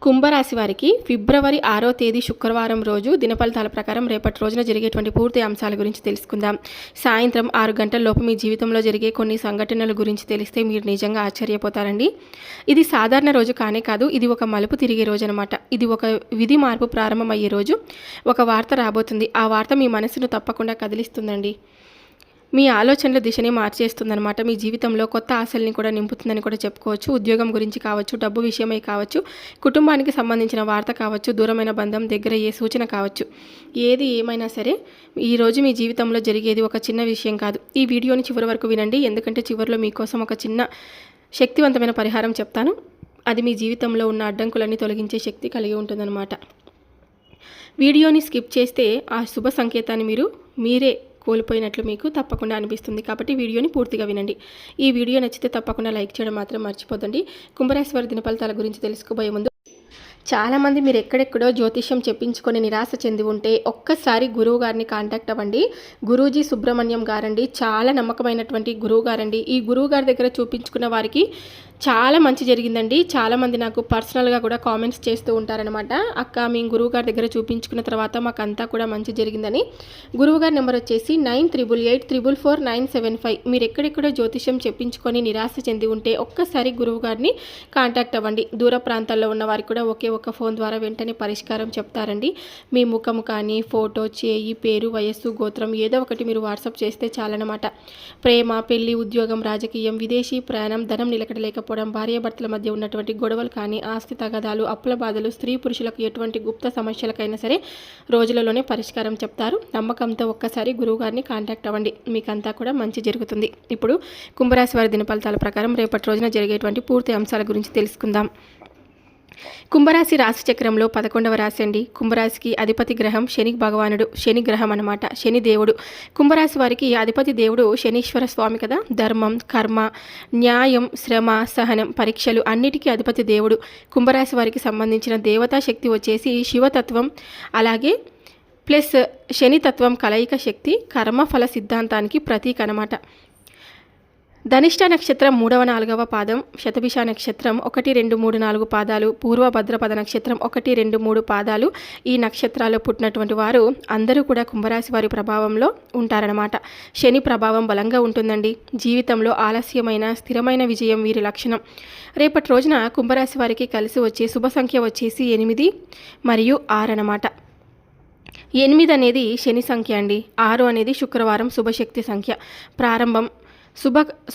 కుంభరాశి వారికి ఫిబ్రవరి 6వ తేదీ శుక్రవారం రోజు దినఫలితాల ప్రకారం రేపటి రోజున జరిగేటువంటి పూర్తి అంశాల గురించి తెలుసుకుందాం. సాయంత్రం 6 గంటల లోపు మీ జీవితంలో జరిగే కొన్ని సంఘటనల గురించి తెలిస్తే మీరు నిజంగా ఆశ్చర్యపోతారండి. ఇది సాధారణ రోజు కానే కాదు, ఇది ఒక మలుపు తిరిగే రోజు అనమాట. ఇది ఒక విధి మార్పు ప్రారంభమయ్యే రోజు. ఒక వార్త రాబోతుంది. ఆ వార్త మీ మనసును తప్పకుండా కదిలిస్తుందండి. మీ ఆలోచనల దిశని మార్చేస్తుందన్నమాట. మీ జీవితంలో కొత్త ఆశల్ని కూడా నింపుతుందని కూడా చెప్పుకోవచ్చు. ఉద్యోగం గురించి కావచ్చు, డబ్బు విషయమై కావచ్చు, కుటుంబానికి సంబంధించిన వార్త కావచ్చు, దూరమైన బంధం దగ్గర ఏ సూచన కావచ్చు. ఏది ఏమైనా సరే ఈరోజు మీ జీవితంలో జరిగేది ఒక చిన్న విషయం కాదు. ఈ వీడియోని చివరి వరకు వినండి, ఎందుకంటే చివరిలో మీకోసం ఒక చిన్న శక్తివంతమైన పరిహారం చెప్తాను. అది మీ జీవితంలో ఉన్న అడ్డంకులన్నీ తొలగించే శక్తి కలిగి ఉంటుందన్నమాట. వీడియోని స్కిప్ చేస్తే ఆ శుభ సంకేతాన్ని మీరే కోల్పోయినట్లు మీకు తప్పకుండా అనిపిస్తుంది. కాబట్టి వీడియోని పూర్తిగా వినండి. ఈ వీడియో నచ్చితే తప్పకుండా లైక్ చేయడం మాత్రం మర్చిపోదండి. కుంభరాశి వారి దినఫలితాల గురించి తెలుసుకోబోయే ముందు, చాలామంది మీరు ఎక్కడెక్కడో జ్యోతిష్యం చెప్పించుకొని నిరాశ చెంది ఉంటే ఒక్కసారి గురువు గారిని కాంటాక్ట్ అవ్వండి. గురూజీ సుబ్రహ్మణ్యం గారండి, చాలా నమ్మకమైనటువంటి గురువు గారండి. ఈ గురువు గారి దగ్గర చూపించుకున్న వారికి చాలా మంచి జరిగిందండి. చాలామంది నాకు పర్సనల్గా కూడా కామెంట్స్ చేస్తూ ఉంటారనమాట. అక్క, మేము గురువుగారి దగ్గర చూపించుకున్న తర్వాత మాకు అంతా కూడా మంచి జరిగిందని. గురువుగారి నెంబర్ వచ్చేసి 9888444975. మీరు ఎక్కడెక్కడో జ్యోతిష్యం చెప్పించుకొని నిరాశ చెంది ఉంటే ఒక్కసారి గురువుగారిని కాంటాక్ట్ అవ్వండి. దూర ప్రాంతాల్లో ఉన్న వారికి కూడా ఒకే ఒక్క ఫోన్ ద్వారా వెంటనే పరిష్కారం చెప్తారండి. మీ ముఖం కానీ, ఫోటో, చేయి, పేరు, వయస్సు, గోత్రం ఏదో ఒకటి మీరు వాట్సాప్ చేస్తే చాలన్నమాట. ప్రేమ, పెళ్లి, ఉద్యోగం, రాజకీయం, విదేశీ ప్రయాణం, ధనం నిలకడలేకపోవడం, భార్యాభర్తల మధ్య ఉన్నటువంటి గొడవలు కానీ, ఆస్తి తగాదాలు, అప్పుల బాధలు, స్త్రీ పురుషులకు ఎటువంటి గుప్త సమస్యలకైనా సరే రోజులలోనే పరిష్కారం చెప్తారు. నమ్మకంతో ఒక్కసారి గురువుగారిని కాంటాక్ట్ అవ్వండి, మీకంతా కూడా మంచి జరుగుతుంది. ఇప్పుడు కుంభరాశి వారి దినఫలితాల ప్రకారం రేపటి రోజున జరిగేటువంటి పూర్తి అంశాల గురించి తెలుసుకుందాం. కుంభరాశి రాశి చక్రంలో 11వ రాశి అండి. కుంభరాశికి అధిపతి గ్రహం శని భగవానుడు, శని గ్రహం అనమాట, శని దేవుడు. కుంభరాశి వారికి అధిపతి దేవుడు శనీశ్వర స్వామి కదా. ధర్మం, కర్మ, న్యాయం, శ్రమ, సహనం, పరీక్షలు అన్నిటికీ అధిపతి దేవుడు. కుంభరాశి వారికి సంబంధించిన దేవతా శక్తి వచ్చేసి శివతత్వం, అలాగే ప్లస్ శనితత్వం కలయిక శక్తి కర్మఫల సిద్ధాంతానికి ప్రతీక అనమాట. ధనిష్ట నక్షత్రం 3వ 4వ పాదం, శతభిష నక్షత్రం 1, 2, 3, 4 పాదాలు, పూర్వ భద్రపద నక్షత్రం 1, 2, 3 పాదాలు. ఈ నక్షత్రాల్లో పుట్టినటువంటి వారు అందరూ కూడా కుంభరాశి వారి ప్రభావంలో ఉంటారనమాట. శని ప్రభావం బలంగా ఉంటుందండి. జీవితంలో ఆలస్యమైన స్థిరమైన విజయం వీరి లక్షణం. రేపటి రోజున కుంభరాశి వారికి కలిసి వచ్చే శుభ సంఖ్య వచ్చేసి 8 మరియు 6 అనమాట. 8 అనేది శని సంఖ్య అండి. 6 అనేది శుక్రవారం శుభశక్తి సంఖ్య. ప్రారంభం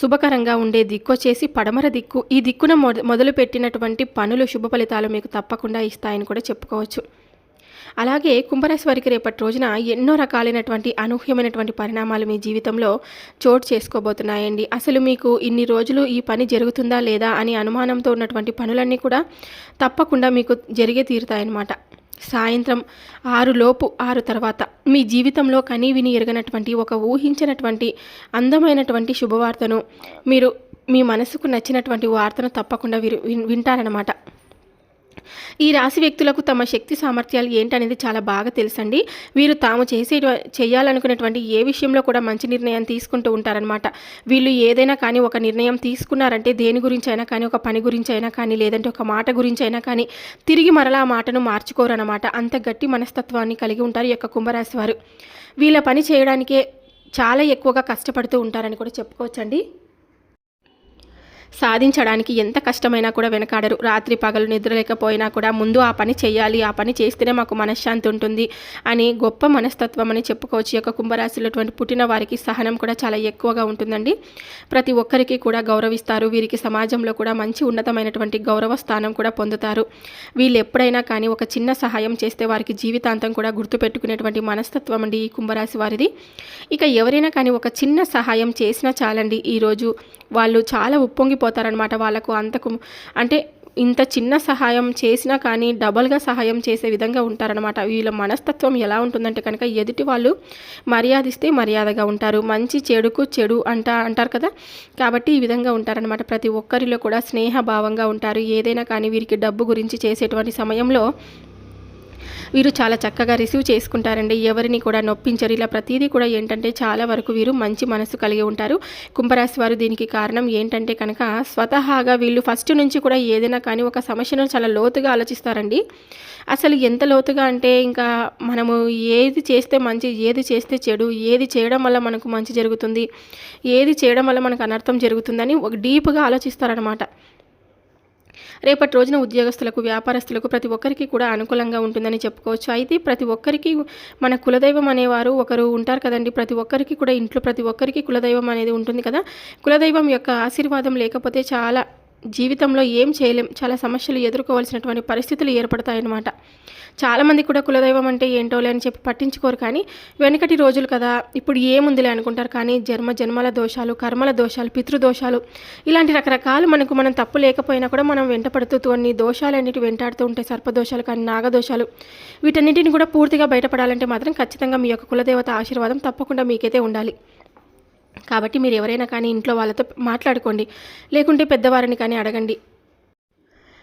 శుభకరంగా ఉండే దిక్కు వచ్చేసి పడమర దిక్కు. ఈ దిక్కున మొదలుపెట్టినటువంటి పనులు శుభ ఫలితాలు మీకు తప్పకుండా ఇస్తాయని కూడా చెప్పుకోవచ్చు. అలాగే కుంభరాశి వారికి రేపటి రోజున ఎన్నో రకాలైనటువంటి అనూహ్యమైనటువంటి పరిణామాలు మీ జీవితంలో చోటు చేసుకోబోతున్నాయండి. అసలు మీకు ఇన్ని రోజులు ఈ పని జరుగుతుందా లేదా అని అనుమానంతో ఉన్నటువంటి పనులన్నీ కూడా తప్పకుండా మీకు జరిగే తీరుతాయన్నమాట. సాయంత్రం 6 లోపు 6 తర్వాత మీ జీవితంలో కనీ విని ఎరగనటువంటి ఒక ఊహించినటువంటి అందమైనటువంటి శుభవార్తను, మీరు మీ మనసుకు నచ్చినటువంటి వార్తను తప్పకుండా వింటారనమాట. ఈ రాశి వ్యక్తులకు తమ శక్తి సామర్థ్యాలు ఏంటనేది చాలా బాగా తెలుసండి. వీరు తాము చేయాలనుకునేటువంటి ఏ విషయంలో కూడా మంచి నిర్ణయం తీసుకుంటూ ఉంటారనమాట. వీళ్ళు ఏదైనా కానీ ఒక నిర్ణయం తీసుకున్నారంటే దేని గురించి అయినా కానీ, ఒక పని గురించి అయినా కానీ, లేదంటే ఒక మాట గురించి అయినా కానీ తిరిగి మరలా ఆ మాటను మార్చుకోరనమాట. అంత గట్టి మనస్తత్వాన్ని కలిగి ఉంటారు ఈ యొక్క కుంభరాశి వారు. వీళ్ళ పని చేయడానికే చాలా ఎక్కువగా కష్టపడుతూ ఉంటారని కూడా చెప్పుకోవచ్చండి. సాధించడానికి ఎంత కష్టమైనా కూడా వెనకాడరు. రాత్రి పగలు నిద్రలేకపోయినా కూడా ముందు ఆ పని చేయాలి, ఆ పని చేస్తేనే మాకు మనశ్శాంతి ఉంటుంది అని గొప్ప మనస్తత్వం అని చెప్పుకోవచ్చు. ఈ యొక్క కుంభరాశిలో పుట్టిన వారికి సహనం కూడా చాలా ఎక్కువగా ఉంటుందండి. ప్రతి ఒక్కరికి కూడా గౌరవిస్తారు. వీరికి సమాజంలో కూడా మంచి ఉన్నతమైనటువంటి గౌరవ స్థానం కూడా పొందుతారు. వీళ్ళు ఎప్పుడైనా కానీ ఒక చిన్న సహాయం చేస్తే వారికి జీవితాంతం కూడా గుర్తుపెట్టుకునేటువంటి మనస్తత్వం అండి ఈ కుంభరాశి వారిది. ఇక ఎవరైనా కానీ ఒక చిన్న సహాయం చేసినా చాలండి, ఈరోజు వాళ్ళు చాలా ఉప్పొంగిపోతారనమాట. వాళ్ళకు అంటే ఇంత చిన్న సహాయం చేసినా కానీ డబల్గా సహాయం చేసే విధంగా ఉంటారనమాట. వీళ్ళ మనస్తత్వం ఎలా ఉంటుందంటే కనుక ఎదుటి వాళ్ళు మర్యాదిస్తే మర్యాదగా ఉంటారు, మంచి చెడుకు చెడు అంటారు కదా. కాబట్టి ఈ విధంగా ఉంటారనమాట. ప్రతి ఒక్కరిలో కూడా స్నేహభావంగా ఉంటారు. ఏదైనా కానీ వీరికి డబ్బు గురించి చేసేటువంటి సమయంలో వీరు చాలా చక్కగా రిసీవ్ చేసుకుంటారండి, ఎవరిని కూడా నొప్పించరు. ఇలా ప్రతిదీ కూడా ఏంటంటే చాలా వరకు వీరు మంచి మనసు కలిగి ఉంటారు. కుంభరాశి వారు దీనికి కారణం ఏంటంటే కనుక స్వతహాగా వీళ్ళు ఫస్ట్ నుంచి కూడా ఏదైనా కానీ ఒక సమస్యను చాలా లోతుగా ఆలోచిస్తారండి. అసలు ఎంత లోతుగా అంటే ఇంకా మనము ఏది చేస్తే మంచి, ఏది చేస్తే చెడు, ఏది చేయడం వల్ల మనకు మంచి జరుగుతుంది, ఏది చేయడం వల్ల మనకు అనర్థం జరుగుతుందని ఒక డీప్గా ఆలోచిస్తారనమాట. రేపటి రోజున ఉద్యోగస్తులకు, వ్యాపారస్తులకు ప్రతి ఒక్కరికి కూడా అనుకూలంగా ఉంటుందని చెప్పుకోవచ్చు. అయితే ప్రతి ఒక్కరికి మన కులదైవం అనేవారు ఒకరు ఉంటారు కదండి. ప్రతి ఒక్కరికి కూడా ఇంట్లో ప్రతి ఒక్కరికి కులదైవం అనేది ఉంటుంది కదా. కులదైవం యొక్క ఆశీర్వాదం లేకపోతే చాలా జీవితంలో ఏం చేయలేం, చాలా సమస్యలు ఎదుర్కోవాల్సినటువంటి పరిస్థితులు ఏర్పడతాయన్నమాట. చాలామంది కూడా కులదైవం అంటే ఏంటోలే అని చెప్పి పట్టించుకోరు, కానీ వెనకటి రోజులు కదా, ఇప్పుడు ఏముందిలే అనుకుంటారు. కానీ జన్మల దోషాలు, కర్మల దోషాలు, పితృదోషాలు, ఇలాంటి రకరకాలు మనం తప్పు లేకపోయినా కూడా మనం వెంటపడుతూ కొన్ని దోషాలన్నిటి వెంటాడుతూ ఉంటాయి. సర్పదోషాలు కానీ నాగదోషాలు, వీటన్నిటిని కూడా పూర్తిగా బయటపడాలంటే మాత్రం ఖచ్చితంగా మీ యొక్క కులదేవత ఆశీర్వాదం తప్పకుండా మీకైతే ఉండాలి. కాబట్టి మీరు ఎవరైనా కానీ ఇంట్లో వాళ్ళతో మాట్లాడుకోండి, లేకుంటే పెద్దవారిని కానీ అడగండి.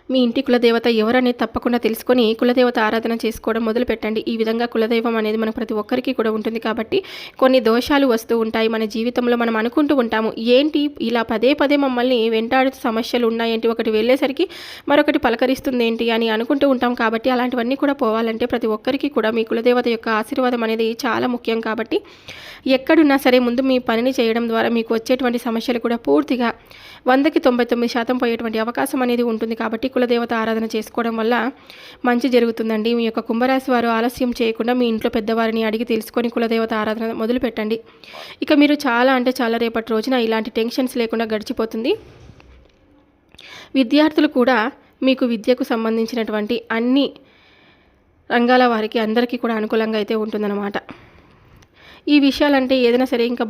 మీ ఇంటి కులదేవత ఎవరనేది తప్పకుండా తెలుసుకొని కులదేవత ఆరాధన చేసుకోవడం మొదలు పెట్టండి. ఈ విధంగా కులదైవం అనేది మన ప్రతి ఒక్కరికి కూడా ఉంటుంది. కాబట్టి కొన్ని దోషాలు వస్తూ ఉంటాయి మన జీవితంలో. మనం అనుకుంటూ ఉంటాము, ఏంటి ఇలా పదే పదే మమ్మల్ని వెంటాడుతూ సమస్యలు ఉన్నాయేంటి, ఒకటి వెళ్ళేసరికి మరొకటి పలకరిస్తుంది ఏంటి అని అనుకుంటూ ఉంటాం. కాబట్టి అలాంటివన్నీ కూడా పోవాలంటే ప్రతి ఒక్కరికి కూడా మీ కులదేవత యొక్క ఆశీర్వాదం అనేది చాలా ముఖ్యం. కాబట్టి ఎక్కడున్నా సరే ముందు మీ పనిని చేయడం ద్వారా మీకు వచ్చేటువంటి సమస్యలు కూడా పూర్తిగా 100కి 99% పోయేటువంటి అవకాశం అనేది ఉంటుంది. కాబట్టి కులదేవత ఆరాధన చేసుకోవడం వల్ల మంచి జరుగుతుందండి. మీ యొక్క కుంభరాశి వారు ఆలస్యం చేయకుండా మీ ఇంట్లో పెద్దవారిని అడిగి తెలుసుకొని కులదేవత ఆరాధన మొదలు పెట్టండి. ఇక మీరు చాలా రేపటి రోజున ఇలాంటి టెన్షన్స్ లేకుండా గడిచిపోతుంది. విద్యార్థులు కూడా మీకు విద్యకు సంబంధించినటువంటి అన్ని రంగాల వారికి అందరికీ కూడా అనుకూలంగా అయితే ఉంటుందన్నమాట. ఈ విషయాలంటే ఏదైనా సరే ఇంకా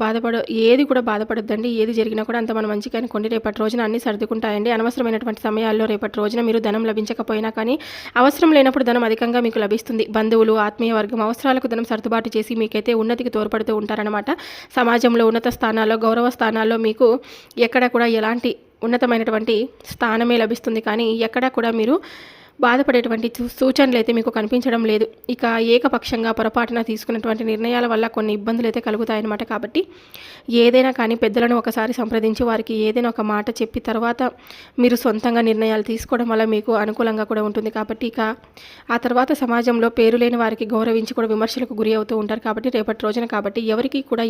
ఏది కూడా బాధపడొద్దండి. ఏది జరిగినా కూడా అంత మన మంచిగా అనుకోండి. రేపటి రోజున అన్నీ సర్దుకుంటాయండి. అనవసరమైనటువంటి సమయాల్లో రేపటి రోజున మీరు ధనం లభించకపోయినా కానీ అవసరం లేనప్పుడు ధనం అధికంగా మీకు లభిస్తుంది. బంధువులు, ఆత్మీయ వర్గం అవసరాలకు ధనం సర్దుబాటు చేసి మీకైతే ఉన్నతికి తోడ్పడుతూ ఉంటారనమాట. సమాజంలో ఉన్నత స్థానాల్లో, గౌరవ స్థానాల్లో మీకు ఎక్కడ కూడా ఎలాంటి ఉన్నతమైనటువంటి స్థానమే లభిస్తుంది. కానీ ఎక్కడ కూడా మీరు బాధపడేటువంటి సూచనలు అయితే మీకు కనిపించడం లేదు. ఇక ఏకపక్షంగా పొరపాటున తీసుకున్నటువంటి నిర్ణయాల వల్ల కొన్ని ఇబ్బందులు అయితే కలుగుతాయన్నమాట. కాబట్టి ఏదైనా కానీ పెద్దలను ఒకసారి సంప్రదించి వారికి ఏదైనా ఒక మాట చెప్పి తర్వాత మీరు సొంతంగా నిర్ణయాలు తీసుకోవడం వల్ల మీకు అనుకూలంగా కూడా ఉంటుంది. కాబట్టి ఇక ఆ తర్వాత సమాజంలో పేరు లేని వారికి గౌరవించి కూడా విమర్శలకు గురి అవుతూ ఉంటారు. కాబట్టి రేపటి రోజున కాబట్టి ఎవరికి కూడా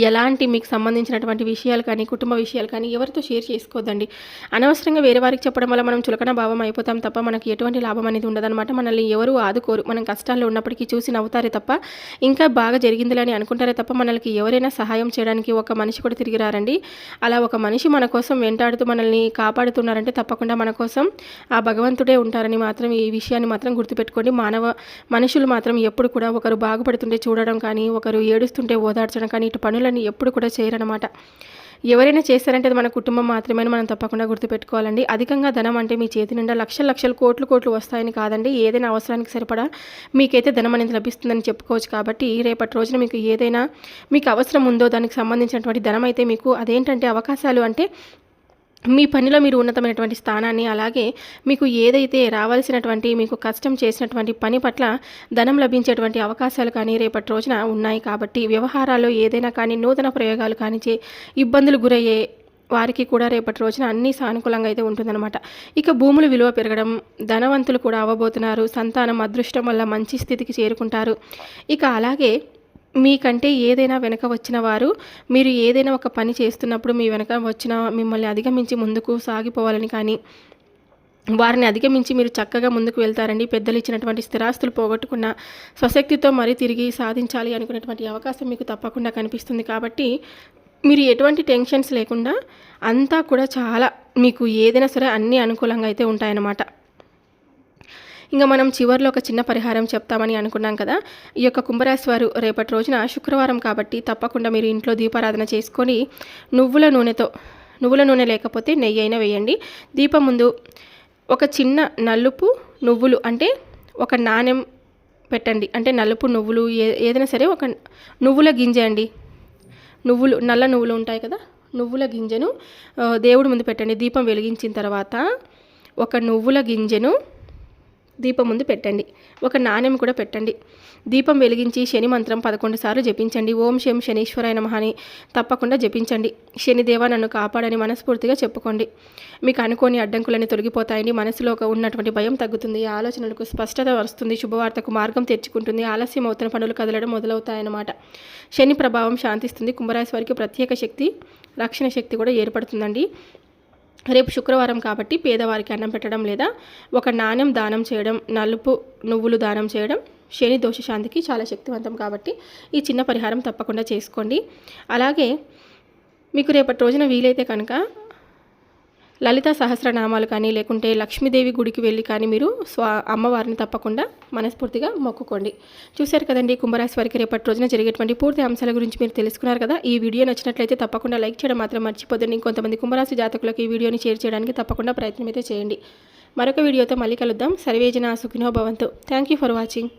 ఎలాంటి మీకు సంబంధించినటువంటి విషయాలు కానీ, కుటుంబ విషయాలు కానీ ఎవరితో షేర్ చేసుకోవద్దండి. అనవసరంగా వేరే వారికి చెప్పడం వల్ల మనం చులకన భావం అయిపోతాం తప్ప మనకి ఎటువంటి లాభం అనేది ఉండదన్నమాట. మనల్ని ఎవరు ఆదుకోరు. మనం కష్టాల్లో ఉన్నప్పటికీ చూసి నవ్వుతారే తప్ప, ఇంకా బాగా జరిగిందిలే అని అనుకుంటారే తప్ప మనల్ని ఎవరైనా సహాయం చేయడానికి ఒక మనిషి కూడా తిరిగి రారండి. అలా ఒక మనిషి మన కోసం వెంటాడుతూ మనల్ని కాపాడుతున్నారంటే తప్పకుండా మన కోసం ఆ భగవంతుడే ఉంటారని మాత్రం ఈ విషయాన్ని మాత్రం గుర్తుపెట్టుకోండి. మనుషులు మాత్రం ఎప్పుడు కూడా ఒకరు బాగుపడుతుంటే చూడడం కానీ, ఒకరు ఏడుస్తుంటే ఓదార్చడం కానీ ఇటు పనులని ఎప్పుడు కూడా చేయరనమాట. ఎవరైనా చేస్తారంటే అది మన కుటుంబం మాత్రమే మనం తప్పకుండా గుర్తుపెట్టుకోవాలండి. అధికంగా ధనం అంటే మీ చేతి నిండా లక్షలు కోట్లు వస్తాయని కాదండి. ఏదైనా అవసరానికి సరిపడా మీకైతే ధనం అనేది లభిస్తుందని చెప్పుకోవచ్చు. కాబట్టి రేపటి రోజున మీకు ఏదైనా మీకు అవసరం ఉందో దానికి సంబంధించినటువంటి ధనం అయితే మీకు అదేంటంటే అవకాశాలు అంటే మీ పనిలో మీరు ఉన్నతమైనటువంటి స్థానాన్ని, అలాగే మీకు ఏదైతే రావాల్సినటువంటి మీకు కష్టం చేసినటువంటి పని పట్ల ధనం లభించేటువంటి అవకాశాలు కానీ రేపటి రోజున ఉన్నాయి. కాబట్టి వ్యవహారాల్లో ఏదైనా కానీ నూతన ప్రయోగాలు కానీ ఇబ్బందులు గురయ్యే వారికి కూడా రేపటి రోజున అన్నీ సానుకూలంగా అయితే ఉంటుందన్నమాట. ఇక భూముల విలువ పెరగడం, ధనవంతులు కూడా అవ్వబోతున్నారు. సంతానం అదృష్టం వల్ల మంచి స్థితికి చేరుకుంటారు. ఇక అలాగే మీకంటే ఏదైనా వెనక వచ్చిన వారు, మీరు ఏదైనా ఒక పని చేస్తున్నప్పుడు మీ వెనక వచ్చిన మిమ్మల్ని అధిగమించి ముందుకు సాగిపోవాలని కానీ, వారిని అధిగమించి మీరు చక్కగా ముందుకు వెళ్తారండి. పెద్దలు ఇచ్చినటువంటి స్థిరాస్తులు పోగొట్టుకున్న స్వశక్తితో మరీ తిరిగి సాధించాలి అనుకునేటువంటి అవకాశం మీకు తప్పకుండా కనిపిస్తుంది. కాబట్టి మీరు ఎటువంటి టెన్షన్స్ లేకుండా అంతా కూడా చాలా మీకు ఏదైనా సరే అన్నీ అనుకూలంగా అయితే ఉంటాయన్నమాట. ఇంకా మనం చివరిలో ఒక చిన్న పరిహారం చెప్తామని అనుకున్నాం కదా. ఈ యొక్క కుంభరాశి వారు రేపటి రోజున శుక్రవారం కాబట్టి తప్పకుండా మీరు ఇంట్లో దీపారాధన చేసుకొని నువ్వుల నూనె లేకపోతే నెయ్యి అయినా వేయండి. దీపం ముందు ఒక చిన్న నలుపు నువ్వులు అంటే ఒక నాణెం పెట్టండి. అంటే నలుపు నువ్వులు ఏదైనా సరే ఒక నువ్వుల గింజ అండి. నల్ల నువ్వులు ఉంటాయి కదా, నువ్వుల గింజను దేవుడి ముందు పెట్టండి. దీపం వెలిగించిన తర్వాత ఒక నువ్వుల గింజను దీపం ముందు పెట్టండి. ఒక నాణెం కూడా పెట్టండి. దీపం వెలిగించి శని మంత్రం 11 సార్లు జపించండి. ఓం శం శనీశ్వరాయ నమః అని తప్పకుండా జపించండి. శనిదేవ నన్ను కాపాడని మనస్ఫూర్తిగా చెప్పుకోండి. మీకు అనుకోని అడ్డంకులని తొలగిపోతాయండి. మనసులో ఉన్నటువంటి భయం తగ్గుతుంది. ఆలోచనలకు స్పష్టత వస్తుంది. శుభవార్తకు మార్గం తెరుచుకుంటుంది. ఆలస్యం అవుతున్న పనులు కదలడం మొదలవుతాయన్నమాట. శని ప్రభావం శాంతిస్తుంది. కుంభరాశి వారికి ప్రత్యేక శక్తి, రక్షణ శక్తి కూడా ఏర్పడుతుందండి. రేపు శుక్రవారం కాబట్టి పేదవారికి అన్నం పెట్టడం లేదా ఒక నాణ్యం దానం చేయడం, నలుపు నువ్వులు దానం చేయడం శని దోష శాంతికి చాలా శక్తివంతం కాబట్టి ఈ చిన్న పరిహారం తప్పకుండా చేసుకోండి. అలాగే మీకు రేపటి రోజున వీలైతే కనుక లలిత సహస్రనామాలు కానీ లేకుంటే లక్ష్మీదేవి గుడికి వెళ్ళి కానీ మీరు అమ్మవారిని తప్పకుండా మనస్ఫూర్తిగా మొక్కుకోండి. చూశారు కదండి, కుంభరాశి వారికి రేపటి రోజున జరిగేటువంటి పూర్తి అంశాల గురించి మీరు తెలుసుకున్నారు కదా. ఈ వీడియో నచ్చినట్లయితే తప్పకుండా లైక్ చేయడం మాత్రం మర్చిపోద్దండి. ఇంకొంతమంది కుంభరాశి జాతకులకు ఈ వీడియోని షేర్ చేయడానికి తప్పకుండా ప్రయత్నం అయితే చేయండి. మరొక వీడియోతో మళ్ళీ కలుద్దాం. సర్వేజన సుఖినో భవంతు. Thank you for watching.